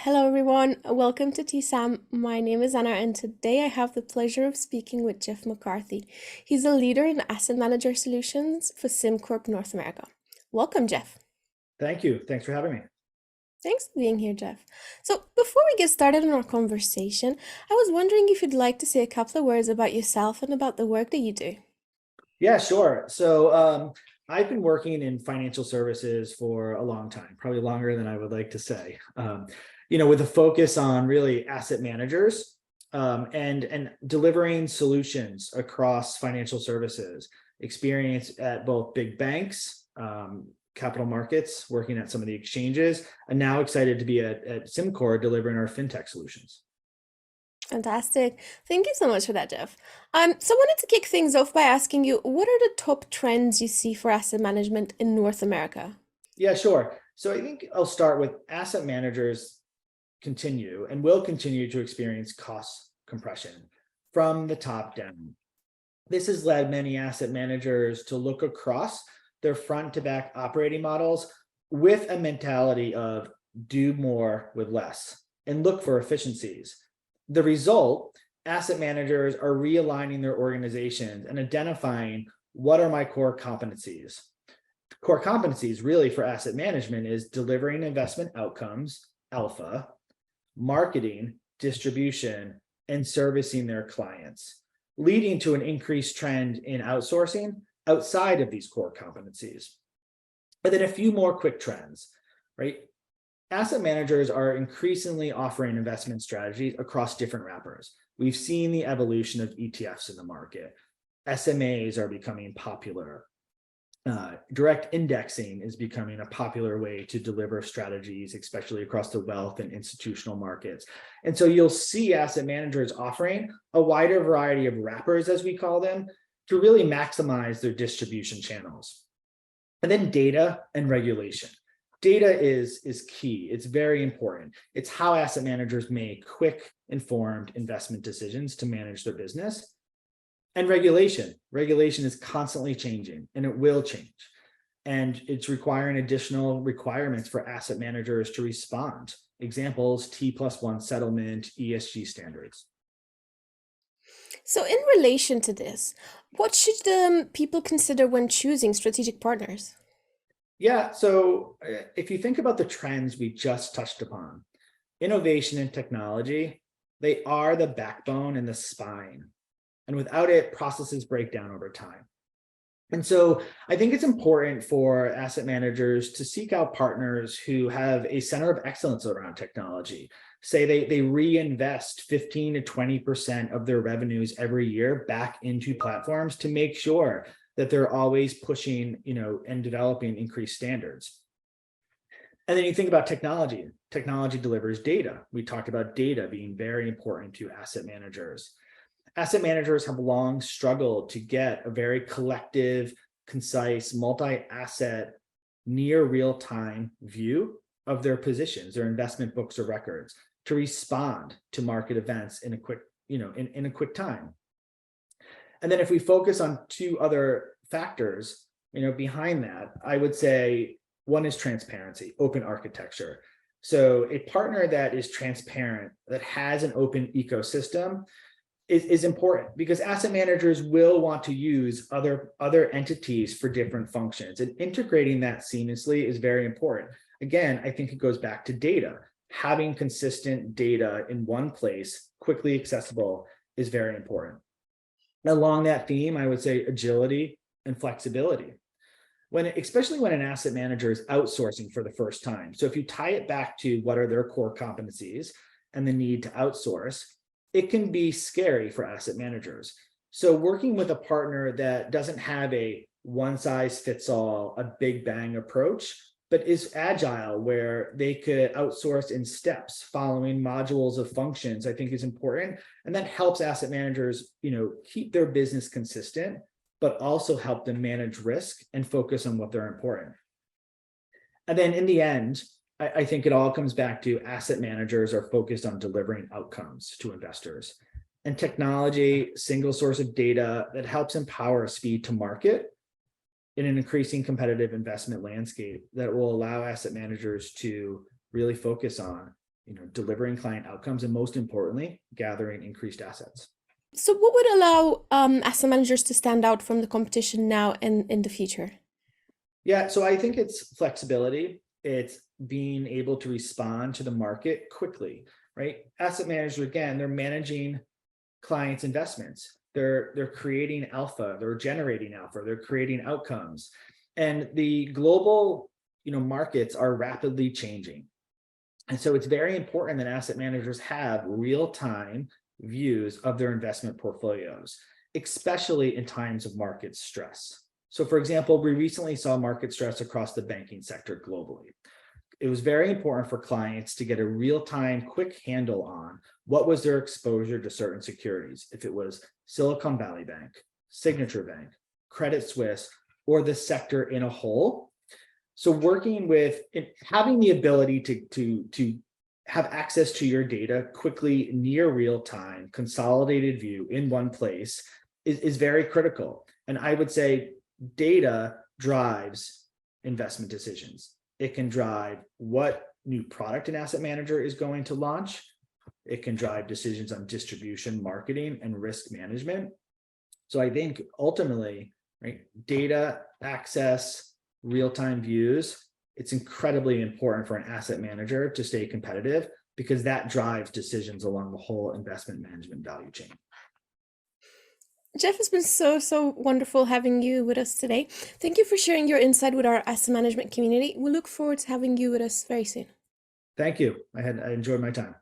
Hello, everyone. Welcome to TSAM. My name is Anna, and today I have the pleasure of speaking with Jeff McCarthy. He's a leader in asset manager solutions for SimCorp North America. Welcome, Jeff. Thank you. Thanks for having me. Thanks for being here, Jeff. So, before we get started on our conversation, I was wondering if you'd like to say a couple of words about yourself and about the work that you do. Yeah, sure. I've been working in financial services for a long time, probably longer than I would like to say. With a focus on really asset managers and delivering solutions across financial services. Experience at both big banks, capital markets, working at some of the exchanges, and now excited to be at SimCorp delivering our fintech solutions. Fantastic. Thank you so much for that, Jeff. So I wanted to kick things off by asking you, what are the top trends you see for asset management in North America? Yeah, sure. So I think I'll start with asset managers continue and will continue to experience cost compression from the top down. This has led many asset managers to look across their front to back operating models with a mentality of do more with less and look for efficiencies. The result, asset managers are realigning their organizations and identifying what are my core competencies. Core competencies really for asset management is delivering investment outcomes, alpha, marketing, distribution, and servicing their clients, leading to an increased trend in outsourcing outside of these core competencies. And then a few more quick trends, right? Asset managers are increasingly offering investment strategies across different wrappers. We've seen the evolution of ETFs in the market. SMAs are becoming popular. Direct indexing is becoming a popular way to deliver strategies, especially across the wealth and institutional markets. And so you'll see asset managers offering a wider variety of wrappers, as we call them, to really maximize their distribution channels. And then data and regulation. Data is key. It's very important. It's how asset managers make quick, informed investment decisions to manage their business. And regulation. Regulation is constantly changing, and it will change. And it's requiring additional requirements for asset managers to respond. Examples, T+1 settlement, ESG standards. So, in relation to this, what should people consider when choosing strategic partners? Yeah, so if you think about the trends we just touched upon, innovation and technology, they are the backbone and the spine. And without it, processes break down over time. And so I think it's important for asset managers to seek out partners who have a center of excellence around technology. Say they reinvest 15 to 20% of their revenues every year back into platforms to make sure that they're always pushing, and developing increased standards. And then you think about technology. Technology delivers data. We talked about data being very important to asset managers. Asset managers have long struggled to get a very collective, concise, multi-asset, near real-time view of their positions, their investment books or records, to respond to market events in a quick, in a quick time. And then if we focus on two other factors, behind that, I would say one is transparency, open architecture. So a partner that is transparent, that has an open ecosystem is important because asset managers will want to use other entities for different functions, and integrating that seamlessly is very important. Again, I think it goes back to data. Having consistent data in one place, quickly accessible, is very important. Along that theme, I would say agility and flexibility. Especially when an asset manager is outsourcing for the first time. So if you tie it back to what are their core competencies and the need to outsource, it can be scary for asset managers. So working with a partner that doesn't have a one size fits all, a big bang approach, but is agile where they could outsource in steps following modules of functions, I think is important. And that helps asset managers, keep their business consistent, but also help them manage risk and focus on what they're important. And then in the end, I think it all comes back to asset managers are focused on delivering outcomes to investors. And technology, single source of data that helps empower speed to market in an increasing competitive investment landscape that will allow asset managers to really focus on, delivering client outcomes, and most importantly, gathering increased assets. So, what would allow asset managers to stand out from the competition now and in the future? Yeah, so I think it's flexibility. It's being able to respond to the market quickly, right? Asset managers, again, they're managing clients' investments. They're creating alpha, they're generating alpha, they're creating outcomes. And the global, markets are rapidly changing. And so it's very important that asset managers have real-time views of their investment portfolios, especially in times of market stress. So for example, we recently saw market stress across the banking sector globally. It was very important for clients to get a real-time, quick handle on what was their exposure to certain securities. If it was Silicon Valley Bank, Signature Bank, Credit Suisse, or the sector in a whole. So working with having the ability to have access to your data quickly, near real time, consolidated view in one place is very critical. And I would say data drives investment decisions. It can drive what new product an asset manager is going to launch. It can drive decisions on distribution, marketing, and risk management. So I think ultimately, right, data access, real-time views, it's incredibly important for an asset manager to stay competitive because that drives decisions along the whole investment management value chain. Jeff, it's been so wonderful having you with us today. Thank you for sharing your insight with our asset management community. We look forward to having you with us very soon. Thank you. I enjoyed my time.